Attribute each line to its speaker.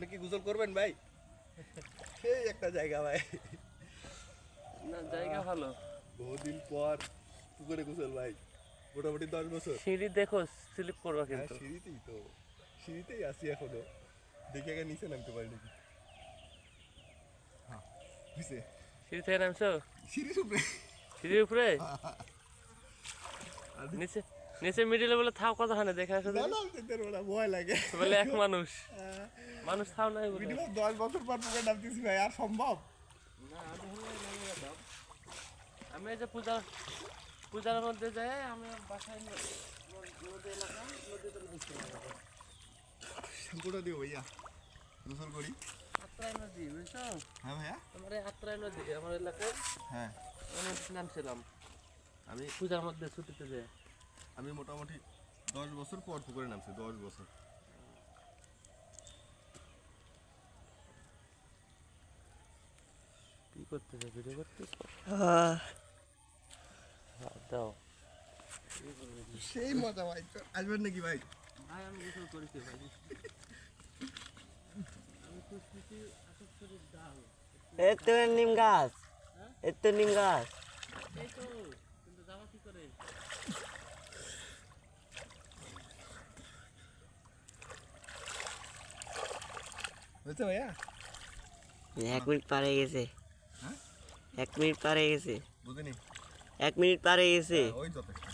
Speaker 1: আপনি কি গোসল করবেন ভাই? সেই একটা জায়গা ভাই,
Speaker 2: না জায়গা ভালো।
Speaker 1: বহুদিন পর পুকুরে গোসল ভাই, মোটামুটি 10 বছর।
Speaker 2: সিঁড়ি দেখো, স্লিপ করবা
Speaker 1: হ্যাঁ
Speaker 2: কিন্তু।
Speaker 1: সিঁড়িতেই আছি এখনো, দেখে আগে নিচে নামতে পারি নাকি। হ্যাঁ নিচে,
Speaker 2: সিঁড়ি থেকে নামছো?
Speaker 1: সিঁড়ির উপরে।
Speaker 2: সিঁড়ির উপরে? নিচে নিচে মিডিলে বলে থাও কথা হয় না, দেখে আসো
Speaker 1: না না নামতে পারবো না, ভয় লাগে।
Speaker 2: বলে এক মানুষ মানুষ থাও নাই বলে।
Speaker 1: মিনিমাম 10 বছর পর পুকুরে নামতেছি ভাই, আর সম্ভব?
Speaker 2: না আমি হলে নামিয়ে যেতাম। আমি এই যে পূজার মধ্যে যাই, আমি বাসায় নদী এলাকা, নদীতে নামছি।
Speaker 1: শ্যাম্পুটা দিও ভাইয়া, গোসল করি।
Speaker 2: আত্রাই নদী বুঝছো?
Speaker 1: হ্যাঁ ভাইয়া।
Speaker 2: আমার এই আত্রাই নদী আমার এলাকায়
Speaker 1: হ্যাঁ
Speaker 2: অনেক নামছিলাম
Speaker 1: আমি
Speaker 2: পূজার মধ্যে ছুটিতে যাই।
Speaker 1: আমি মোটামুটি 10 বছর পর পুকুরে নামছি, 10 বছর।
Speaker 2: কি করতেছে, ভিডিও করতেছ? দাও।
Speaker 1: সেই মজা ভাই, আসবেন নাকি ভাই?
Speaker 2: ভাই আমি গোসল করেছি ভাই। আমি খুশকি আতপ ডাল।
Speaker 3: এতো নিম গাছ, এতো নিম গাছ।
Speaker 2: এই তো, কিন্তু যাওয়া কি করে?
Speaker 1: বুঝছো ভাইয়া?
Speaker 3: 1 মিনিট পার হয়ে গেছে।
Speaker 1: হ্যাঁ
Speaker 3: 1 মিনিট পার হয়ে গেছে।
Speaker 1: বুঝিনি।
Speaker 3: 1 মিনিট পার হয়ে গেছে।
Speaker 1: ওই যথেষ্ট।